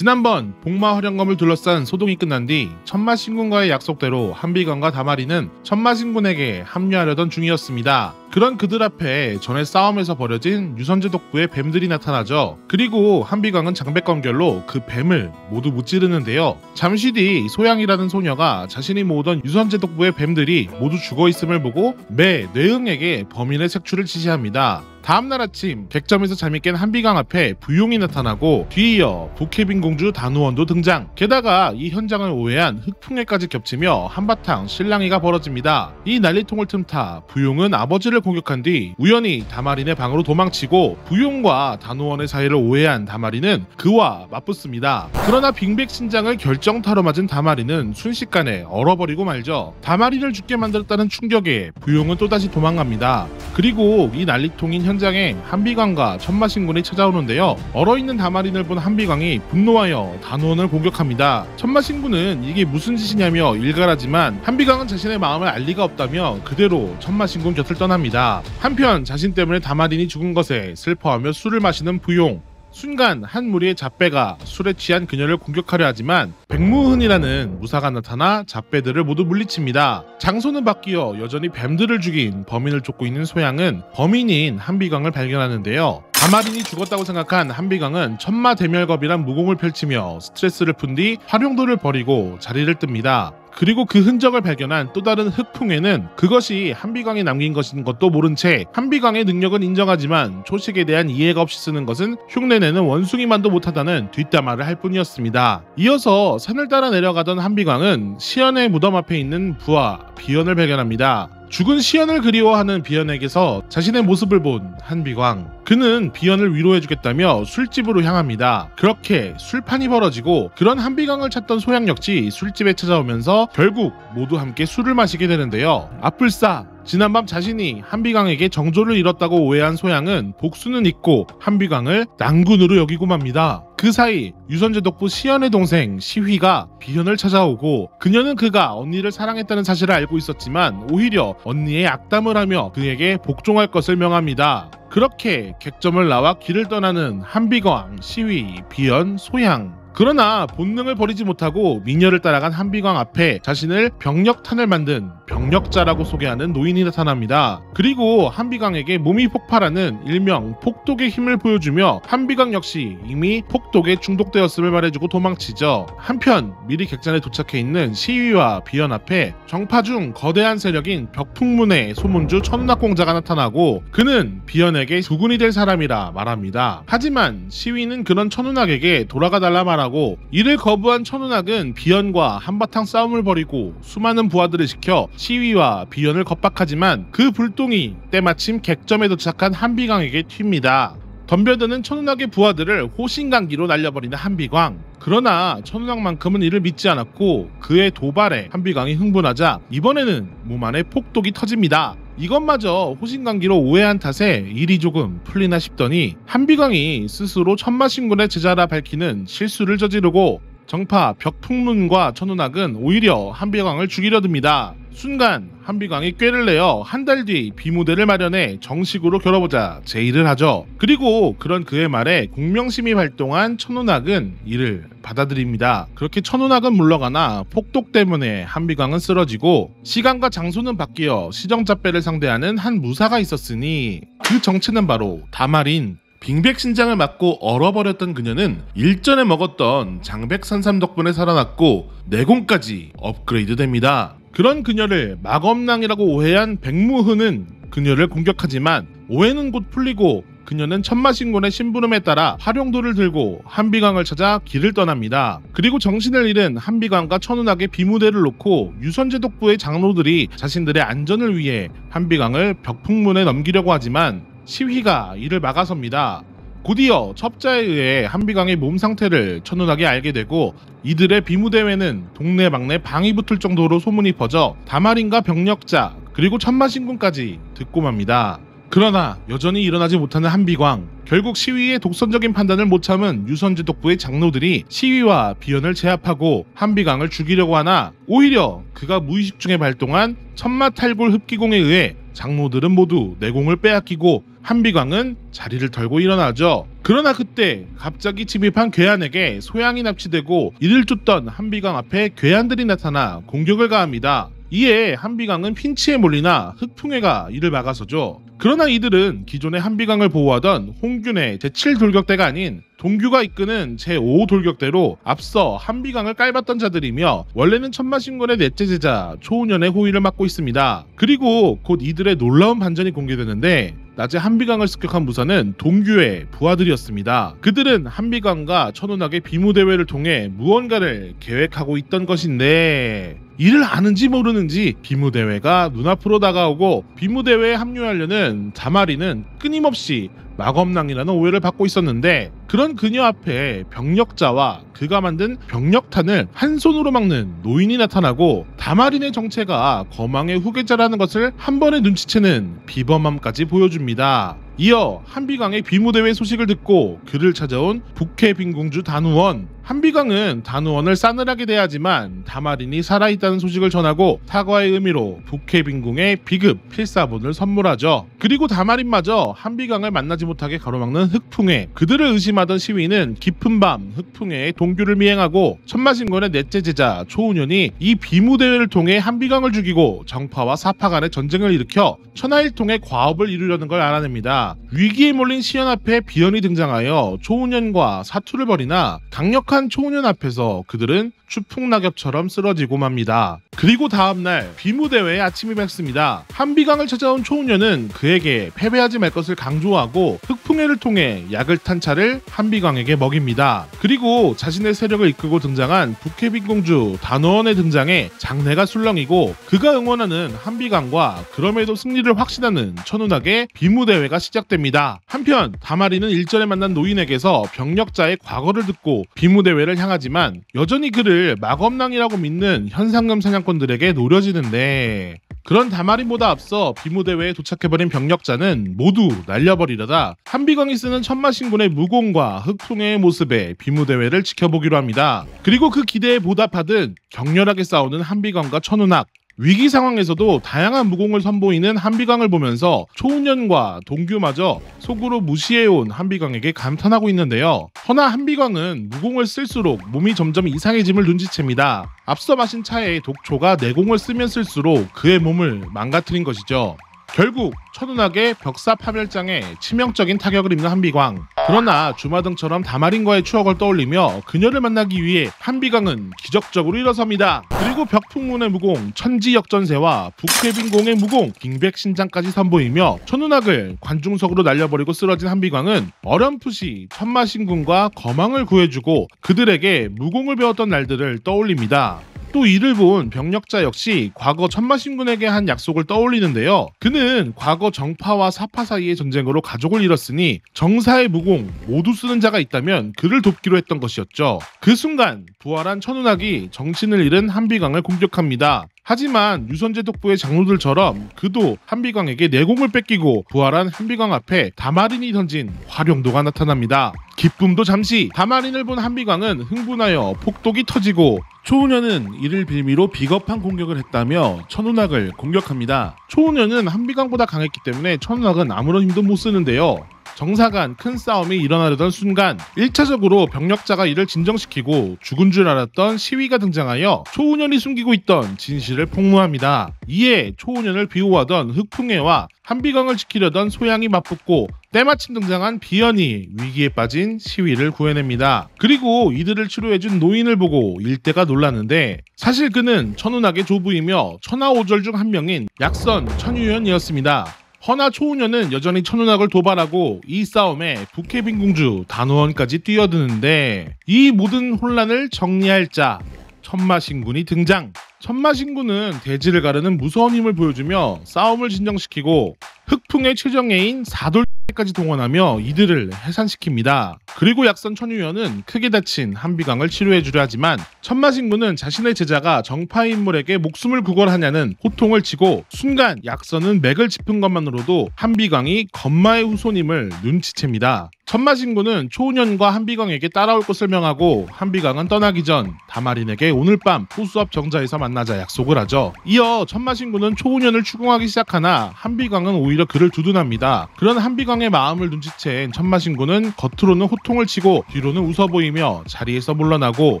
지난번 복마 화령검을 둘러싼 소동이 끝난 뒤 천마신군과의 약속대로 한비관과 다마리는 천마신군에게 합류하려던 중이었습니다. 그런 그들 앞에 전에 싸움에서 벌어진 유선제 독부의 뱀들이 나타나죠. 그리고 한비광은 장백검결로 그 뱀을 모두 무찌르는데요. 잠시 뒤 소양이라는 소녀가 자신이 모으던 유선제 독부의 뱀들이 모두 죽어있음을 보고 매 뇌응에게 범인의 색출을 지시합니다. 다음날 아침 객점에서 잠이 깬 한비광 앞에 부용이 나타나고 뒤이어 북해빈 공주 단우원도 등장. 게다가 이 현장을 오해한 흑풍해까지 겹치며 한바탕 실랑이가 벌어집니다. 이 난리통을 틈타 부용은 아버지를 공격한 뒤 우연히 다마린의 방으로 도망치고 부용과 단우원의 사이를 오해한 다마린은 그와 맞붙습니다. 그러나 빙백신장을 결정타로 맞은 다마린은 순식간에 얼어버리고 말죠. 다마린을 죽게 만들었다는 충격에 부용은 또다시 도망갑니다. 그리고 이 난리통인 현장에 한비광과 천마신군이 찾아오는데요. 얼어있는 다마린을 본 한비광이 분노하여 단우원을 공격합니다. 천마신군은 이게 무슨 짓이냐며 일갈하지만 한비광은 자신의 마음을 알 리가 없다며 그대로 천마신군 곁을 떠납니다. 한편 자신 때문에 다마린이 죽은 것에 슬퍼하며 술을 마시는 부용. 순간 한 무리의 잡배가 술에 취한 그녀를 공격하려 하지만 백무흔이라는 무사가 나타나 잡배들을 모두 물리칩니다. 장소는 바뀌어 여전히 뱀들을 죽인 범인을 쫓고 있는 소양은 범인인 한비광을 발견하는데요. 다마린이 죽었다고 생각한 한비광은 천마대멸겁이란 무공을 펼치며 스트레스를 푼 뒤 활용도를 버리고 자리를 뜹니다. 그리고 그 흔적을 발견한 또 다른 흑풍해는 그것이 한비광이 남긴 것인 것도 모른 채 한비광의 능력은 인정하지만 초식에 대한 이해가 없이 쓰는 것은 흉내내는 원숭이만도 못하다는 뒷담화를 할 뿐이었습니다. 이어서 산을 따라 내려가던 한비광은 시연의 무덤 앞에 있는 부하 비연을 발견합니다. 죽은 시연을 그리워하는 비연에게서 자신의 모습을 본 한비광. 그는 비연을 위로해주겠다며 술집으로 향합니다. 그렇게 술판이 벌어지고 그런 한비광을 찾던 소양 역시 술집에 찾아오면서 결국 모두 함께 술을 마시게 되는데요. 아뿔싸! 지난밤 자신이 한비광에게 정조를 잃었다고 오해한 소양은 복수는 잊고 한비광을 낭군으로 여기고 맙니다. 그 사이 유선제 독부 시연의 동생 시휘가 비연을 찾아오고 그녀는 그가 언니를 사랑했다는 사실을 알고 있었지만 오히려 언니의 악담을 하며 그에게 복종할 것을 명합니다. 그렇게 객점을 나와 길을 떠나는 한비광, 시휘, 비연, 소양. 그러나 본능을 버리지 못하고 미녀를 따라간 한비광 앞에 자신을 병력탄을 만든 병력자라고 소개하는 노인이 나타납니다. 그리고 한비광에게 몸이 폭발하는 일명 폭독의 힘을 보여주며 한비광 역시 이미 폭독에 중독되었음을 말해주고 도망치죠. 한편 미리 객잔에 도착해 있는 시위와 비연 앞에 정파 중 거대한 세력인 벽풍문의 소문주 천운학공자가 나타나고 그는 비연에게 주군이 될 사람이라 말합니다. 하지만 시위는 그런 천운학에게 돌아가달라 말하고 이를 거부한 천운학은 비연과 한바탕 싸움을 벌이고 수많은 부하들을 시켜 시위와 비연을 겁박하지만 그 불똥이 때마침 객점에 도착한 한비광에게 튑니다. 덤벼드는 천운학의 부하들을 호신강기로 날려버리는 한비광. 그러나 천운학만큼은 이를 믿지 않았고 그의 도발에 한비광이 흥분하자 이번에는 몸 안에 폭독이 터집니다. 이것마저 호신강기로 오해한 탓에 일이 조금 풀리나 싶더니 한비광이 스스로 천마신군의 제자라 밝히는 실수를 저지르고 정파 벽풍문과 천운학은 오히려 한비광을 죽이려 듭니다. 순간 한비광이 꾀를 내어 한 달 뒤 비무대를 마련해 정식으로 겨뤄보자 제의를 하죠. 그리고 그런 그의 말에 공명심이 발동한 천운학은 이를 받아들입니다. 그렇게 천운학은 물러가나 폭독 때문에 한비광은 쓰러지고 시간과 장소는 바뀌어 시정잡배를 상대하는 한 무사가 있었으니 그 정체는 바로 다마린. 빙백신장을 맞고 얼어버렸던 그녀는 일전에 먹었던 장백산삼 덕분에 살아났고 내공까지 업그레이드 됩니다. 그런 그녀를 마검낭이라고 오해한 백무흔은 그녀를 공격하지만 오해는 곧 풀리고 그녀는 천마신군의 심부름에 따라 활용도를 들고 한비광을 찾아 길을 떠납니다. 그리고 정신을 잃은 한비광과 천운학의 비무대를 놓고 유선제 독부의 장로들이 자신들의 안전을 위해 한비광을 벽풍문에 넘기려고 하지만 시휘가 이를 막아섭니다. 곧이어 첩자에 의해 한비광의 몸 상태를 천운학이 알게 되고 이들의 비무대회는 동네방네 방이 붙을 정도로 소문이 퍼져 다마린과 병력자 그리고 천마신군까지 듣고 맙니다. 그러나 여전히 일어나지 못하는 한비광. 결국 시위의 독선적인 판단을 못 참은 유선제 독부의 장로들이 시위와 비연을 제압하고 한비광을 죽이려고 하나 오히려 그가 무의식 중에 발동한 천마탈골 흡기공에 의해 장로들은 모두 내공을 빼앗기고 한비광은 자리를 털고 일어나죠. 그러나 그때 갑자기 침입한 괴한에게 소양이 납치되고 이를 쫓던 한비광 앞에 괴한들이 나타나 공격을 가합니다. 이에 한비광은 핀치에 몰리나 흑풍회가 이를 막아서죠. 그러나 이들은 기존의 한비광을 보호하던 홍균의 제7돌격대가 아닌 동규가 이끄는 제5돌격대로 앞서 한비광을 깔봤던 자들이며 원래는 천마신군의 넷째 제자 초운현의 호위를 맡고 있습니다. 그리고 곧 이들의 놀라운 반전이 공개되는데 낮에 한비광을 습격한 무사는 동규의 부하들이었습니다. 그들은 한비광과 천운학의 비무대회를 통해 무언가를 계획하고 있던 것인데 이를 아는지 모르는지 비무대회가 눈앞으로 다가오고 비무대회에 합류하려는 다마리는 끊임없이 마검낭이라는 오해를 받고 있었는데 그런 그녀 앞에 병력자와 그가 만든 병력탄을 한 손으로 막는 노인이 나타나고 다마린의 정체가 거망의 후계자라는 것을 한 번에 눈치채는 비범함까지 보여줍니다. 이어 한비광의 비무대회 소식을 듣고 그를 찾아온 북해 빈공주 단우원. 한비광은 단우원을 싸늘하게 대하지만 다마린이 살아있다는 소식을 전하고 사과의 의미로 북해 빈궁에 비급 필사본을 선물하죠. 그리고 다마린마저 한비광을 만나지 못하게 가로막는 흑풍회. 그들을 의심하던 시위는 깊은 밤 흑풍회의 동규를 미행하고 천마신군의 넷째 제자 초운현이 이 비무대회를 통해 한비광을 죽이고 정파와 사파 간의 전쟁을 일으켜 천하일통의 과업을 이루려는 걸 알아냅니다. 위기에 몰린 시연 앞에 비연이 등장하여 초운현과 사투를 벌이나 강력한 초운현 앞에서 그들은 추풍낙엽처럼 쓰러지고 맙니다. 그리고 다음날 비무대회에 아침이 밝습니다. 한비광을 찾아온 초운현은 그에게 패배하지 말 것을 강조하고 흑풍회를 통해 약을 탄 차를 한비광에게 먹입니다. 그리고 자신의 세력을 이끌고 등장한 북해빈공주 단호원의 등장에 장내가 술렁이고 그가 응원하는 한비광과 그럼에도 승리를 확신하는 천운학의 비무대회가 시작됩니다. 한편 다마리는 일전에 만난 노인에게서 병력자의 과거를 듣고 비무대회를 향하지만 여전히 그를 마검낭이라고 믿는 현상금 사냥꾼들에게 노려지는데 그런 다마린보다 앞서 비무대회에 도착해버린 병력자는 모두 날려버리려다 한비광이 쓰는 천마신군의 무공과 흑풍회의 모습에 비무대회를 지켜보기로 합니다. 그리고 그 기대에 보답하듯 격렬하게 싸우는 한비광과 천운학. 위기 상황에서도 다양한 무공을 선보이는 한비광을 보면서 초운현과 동규마저 속으로 무시해온 한비광에게 감탄하고 있는데요. 허나 한비광은 무공을 쓸수록 몸이 점점 이상해짐을 눈치챕니다. 앞서 마신 차에 독초가 내공을 쓰면 쓸수록 그의 몸을 망가뜨린 것이죠. 결국 천운학의 벽사 파멸장에 치명적인 타격을 입는 한비광. 그러나 주마등처럼 다마린과의 추억을 떠올리며 그녀를 만나기 위해 한비광은 기적적으로 일어섭니다. 그리고 벽풍문의 무공, 천지역전세와 북해빈공의 무공, 빙백신장까지 선보이며 천운학을 관중석으로 날려버리고 쓰러진 한비광은 어렴풋이 천마신군과 거망을 구해주고 그들에게 무공을 배웠던 날들을 떠올립니다. 또 이를 본 병력자 역시 과거 천마신군에게 한 약속을 떠올리는데요. 그는 과거 정파와 사파 사이의 전쟁으로 가족을 잃었으니 정사의 무공 모두 쓰는 자가 있다면 그를 돕기로 했던 것이었죠. 그 순간 부활한 천운학이 정신을 잃은 한비광을 공격합니다. 하지만 유선제 독부의 장로들처럼 그도 한비광에게 내공을 뺏기고 부활한 한비광 앞에 다마린이 던진 화룡도가 나타납니다. 기쁨도 잠시. 다마린을 본 한비광은 흥분하여 폭독이 터지고 초운현은 이를 빌미로 비겁한 공격을 했다며 천운학을 공격합니다. 초운현은 한비광보다 강했기 때문에 천운학은 아무런 힘도 못 쓰는데요. 정사간 큰 싸움이 일어나려던 순간 1차적으로 병력자가 이를 진정시키고 죽은 줄 알았던 시위가 등장하여 초운현이 숨기고 있던 진실을 폭로합니다. 이에 초운현을 비호하던 흑풍회와 한비광을 지키려던 소양이 맞붙고 때마침 등장한 비연이 위기에 빠진 시위를 구해냅니다. 그리고 이들을 치료해준 노인을 보고 일대가 놀랐는데 사실 그는 천운학의 조부이며 천하오절 중 한 명인 약선 천유현이었습니다. 허나 초운현은 여전히 천운학을 도발하고 이 싸움에 북해빈공주 단호원까지 뛰어드는데 이 모든 혼란을 정리할 자 천마신군이 등장. 천마신군은 대지를 가르는 무서운 힘을 보여주며 싸움을 진정시키고 흑풍의 최정예인 사돌 까지 동원하며 이들을 해산시킵니다. 그리고 약선 천유연은 크게 다친 한비강을 치료해주려 하지만 천마신군은 자신의 제자가 정파의 인물에게 목숨을 구걸하냐는 호통을 치고 순간 약선은 맥을 짚은 것만으로도 한비강이 건마의 후손임을 눈치챕니다. 천마신군은 초은연과 한비강에게 따라올 것을 명하고 한비강은 떠나기 전 다마린에게 오늘 밤 호수앞 정자에서 만나자 약속을 하죠. 이어 천마신군은 초은연을 추궁하기 시작하나 한비강은 오히려 그를 두둔합니다. 그런 한비강의 마음을 눈치챈 천마신군은 겉으로는 호통을 치고 뒤로는 웃어 보이며 자리에서 물러나고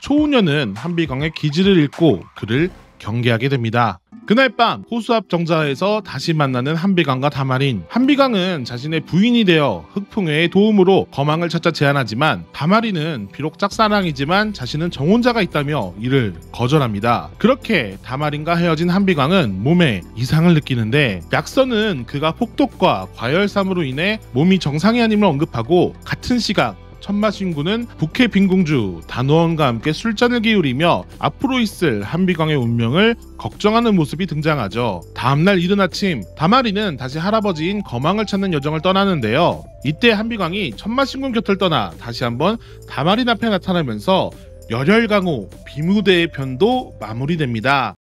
초은연은 한비강의 기지를 잃고 그를 경계하게 됩니다. 그날 밤 호수 앞 정자에서 다시 만나는 한비강과 다마린. 한비강은 자신의 부인이 되어 흑풍회의 도움으로 거망을 찾자 제안하지만 다마린은 비록 짝사랑이지만 자신은 정혼자가 있다며 이를 거절합니다. 그렇게 다마린과 헤어진 한비강은 몸에 이상을 느끼는데 약선은 그가 폭독과 과열삼으로 인해 몸이 정상이 아님을 언급하고 같은 시각 천마신군은 북해 빈궁주 단호원과 함께 술잔을 기울이며 앞으로 있을 한비강의 운명을 걱정하는 모습이 등장하죠. 다음날 이른 아침 다마린은 다시 할아버지인 거망을 찾는 여정을 떠나는데요. 이때 한비강이 천마신군 곁을 떠나 다시 한번 다마린 앞에 나타나면서 열혈강호 비무대의 편도 마무리됩니다.